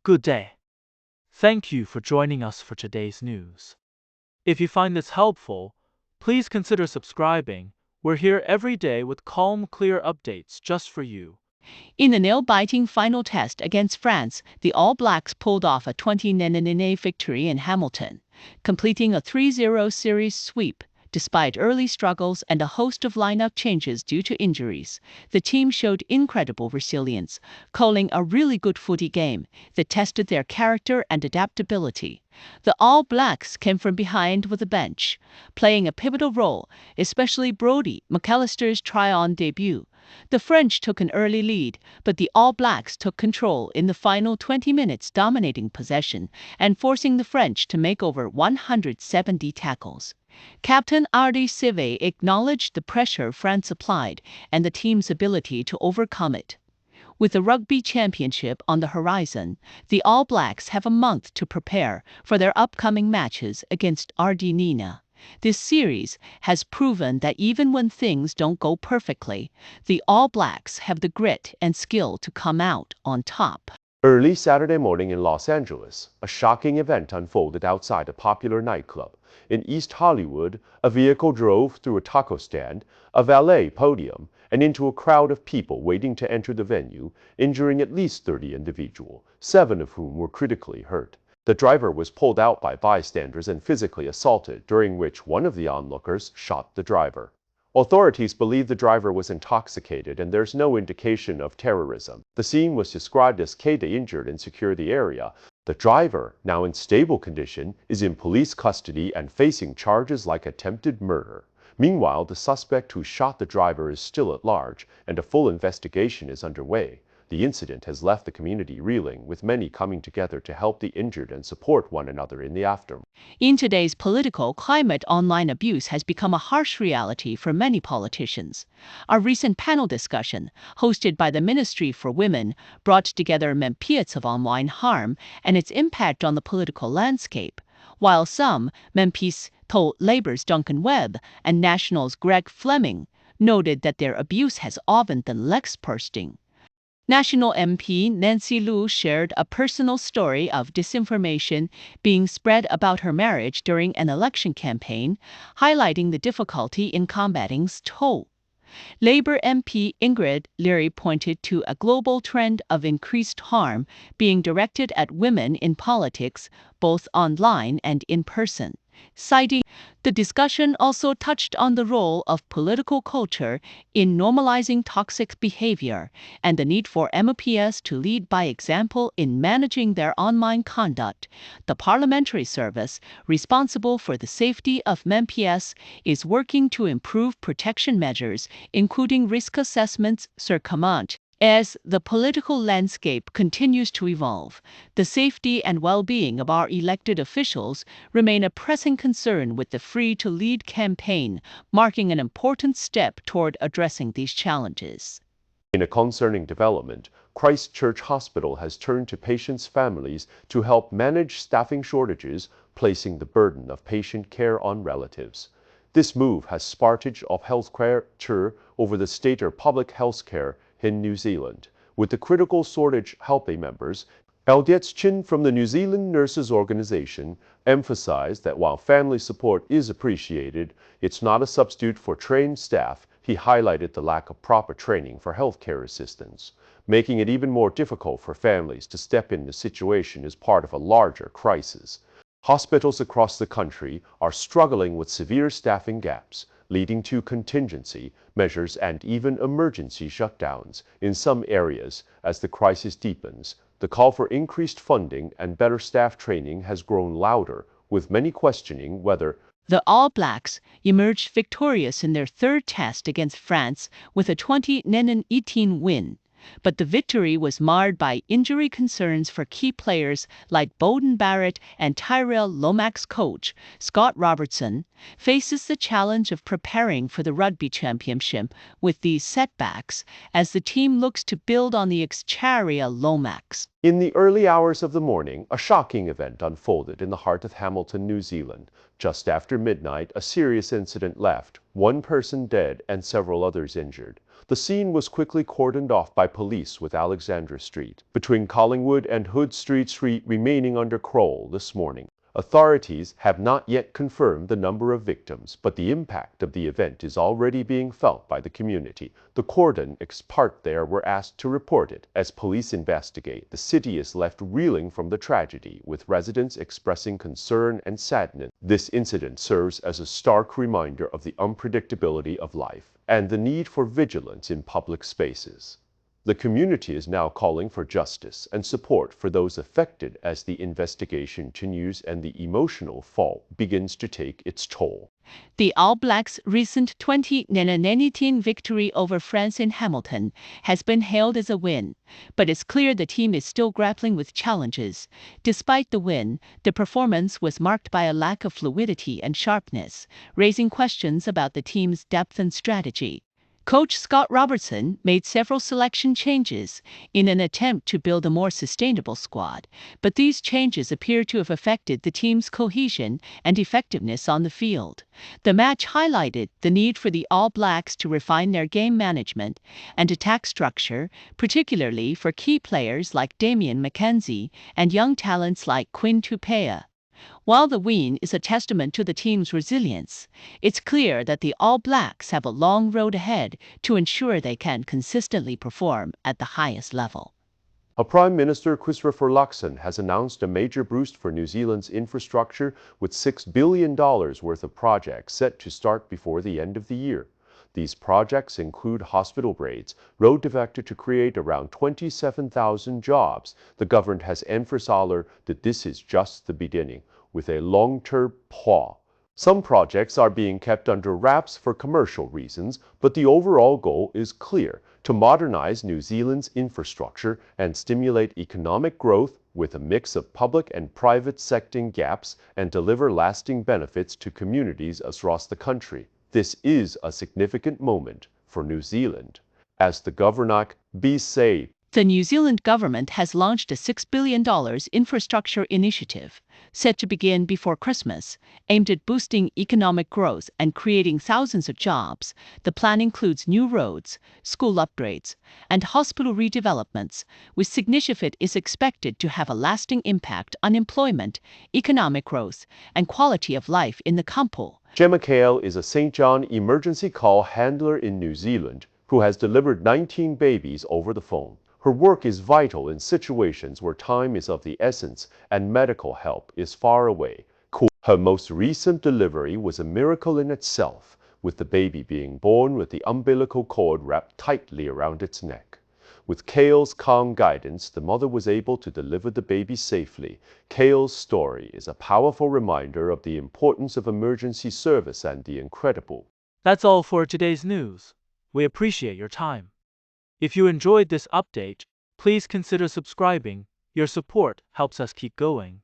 Good day. Thank you for joining us for today's news. If you find this helpful, please consider subscribing. We're here every day with calm, clear updates just for you. In the nail-biting final test against France, the All Blacks pulled off a 20-0 victory in Hamilton, completing a 3-0 series sweep. Despite early struggles and a host of lineup changes due to injuries, the team showed incredible resilience, calling a really good footy game that tested their character and adaptability. The All Blacks came from behind with the bench, playing a pivotal role, especially Brodie McAllister's try-on debut. The French took an early lead, but the All Blacks took control in the final 20 minutes, dominating possession and forcing the French to make over 170 tackles. Captain Ardi Sive acknowledged the pressure France applied and the team's ability to overcome it. With the Rugby Championship on the horizon, the All Blacks have a month to prepare for their upcoming matches against Argentina. This series has proven that even when things don't go perfectly, the All Blacks have the grit and skill to come out on top. Early Saturday morning in Los Angeles, a shocking event unfolded outside a popular nightclub. In East Hollywood, a vehicle drove through a taco stand, a valet podium, and into a crowd of people waiting to enter the venue, injuring at least 30 individuals, 7 of whom were critically hurt. The driver was pulled out by bystanders and physically assaulted, during which one of the onlookers shot the driver. Authorities believe the driver was intoxicated and there's no indication of terrorism. The scene was described as injured and secure the area. The driver, now in stable condition, is in police custody and facing charges like attempted murder. Meanwhile, the suspect who shot the driver is still at large, and a full investigation is underway. The incident has left the community reeling, with many coming together to help the injured and support one another in the aftermath. In today's political climate, online abuse has become a harsh reality for many politicians. A recent panel discussion, hosted by the Ministry for Women, brought together MPs of online harm and its impact on the political landscape. While some MPs told Labour's Duncan Webb and National's Greg Fleming noted that their abuse has often been leg-bursting. National MP Nancy Liu shared a personal story of disinformation being spread about her marriage during an election campaign, highlighting the difficulty in combating toll. Labour MP Ingrid Leary pointed to a global trend of increased harm being directed at women in politics, both online and in person. Citing the discussion also touched on the role of political culture in normalizing toxic behavior and the need for MPs to lead by example in managing their online conduct. The parliamentary service, responsible for the safety of MPs, is working to improve protection measures, including risk assessments. As the political landscape continues to evolve, the safety and well-being of our elected officials remain a pressing concern, with the Free to Lead campaign marking an important step toward addressing these challenges. In a concerning development, Christchurch Hospital has turned to patients' families to help manage staffing shortages, placing the burden of patient care on relatives. This move has sparked of healthcare over the state or public healthcare in New Zealand, with the critical shortage helping members. Eldiet Chin from the New Zealand Nurses Organization emphasized that while family support is appreciated, it's not a substitute for trained staff. He highlighted the lack of proper training for healthcare assistants, making it even more difficult for families to step in the situation as part of a larger crisis. Hospitals across the country are struggling with severe staffing gaps, leading to contingency measures and even emergency shutdowns in some areas. As the crisis deepens, the call for increased funding and better staff training has grown louder, with many questioning whether the All Blacks emerged victorious in their third test against France with a 20-18 win. But the victory was marred by injury concerns for key players like Beauden Barrett, and Tyrell Lomax. Coach Scott Robertson faces the challenge of preparing for the Rugby Championship with these setbacks as the team looks to build on the ex-Tyrell Lomax. In the early hours of the morning, a shocking event unfolded in the heart of Hamilton, New Zealand. Just after midnight, a serious incident left one person dead and several others injured. The scene was quickly cordoned off by police with Alexandra Street, between Collingwood and Hood Street remaining under control this morning. Authorities have not yet confirmed the number of victims, but the impact of the event is already being felt by the community. The cordon part there were asked to report it. As police investigate, the city is left reeling from the tragedy, with residents expressing concern and sadness. This incident serves as a stark reminder of the unpredictability of life and the need for vigilance in public spaces. The community is now calling for justice and support for those affected as the investigation continues and the emotional fall begins to take its toll. The All Blacks' recent 2019 victory over France in Hamilton has been hailed as a win, but it's clear the team is still grappling with challenges. Despite the win, the performance was marked by a lack of fluidity and sharpness, raising questions about the team's depth and strategy. Coach Scott Robertson made several selection changes in an attempt to build a more sustainable squad, but these changes appear to have affected the team's cohesion and effectiveness on the field. The match highlighted the need for the All Blacks to refine their game management and attack structure, particularly for key players like Damian McKenzie and young talents like Quinn Tupea. While the win is a testament to the team's resilience, it's clear that the All Blacks have a long road ahead to ensure they can consistently perform at the highest level. Prime Minister Christopher Luxon has announced a major boost for New Zealand's infrastructure with $6 billion worth of projects set to start before the end of the year. These projects include hospital upgrades, road development to create around 27,000 jobs. The government has emphasized that this is just the beginning, with a long-term plan. Some projects are being kept under wraps for commercial reasons, but the overall goal is clear: to modernize New Zealand's infrastructure and stimulate economic growth with a mix of public and private sector gaps and deliver lasting benefits to communities across the country. This is a significant moment for New Zealand. As the governor said, the New Zealand government has launched a $6 billion infrastructure initiative, set to begin before Christmas, aimed at boosting economic growth and creating thousands of jobs. The plan includes new roads, school upgrades, and hospital redevelopments, which significant is expected to have a lasting impact on employment, economic growth, and quality of life in the Kampo. Gemma Kale is a St. John emergency call handler in New Zealand who has delivered 19 babies over the phone. Her work is vital in situations where time is of the essence and medical help is far away. Her most recent delivery was a miracle in itself, with the baby being born with the umbilical cord wrapped tightly around its neck. With Kale's calm guidance, the mother was able to deliver the baby safely. Kale's story is a powerful reminder of the importance of emergency service and the incredible. That's all for today's news. We appreciate your time. If you enjoyed this update, please consider subscribing. Your support helps us keep going.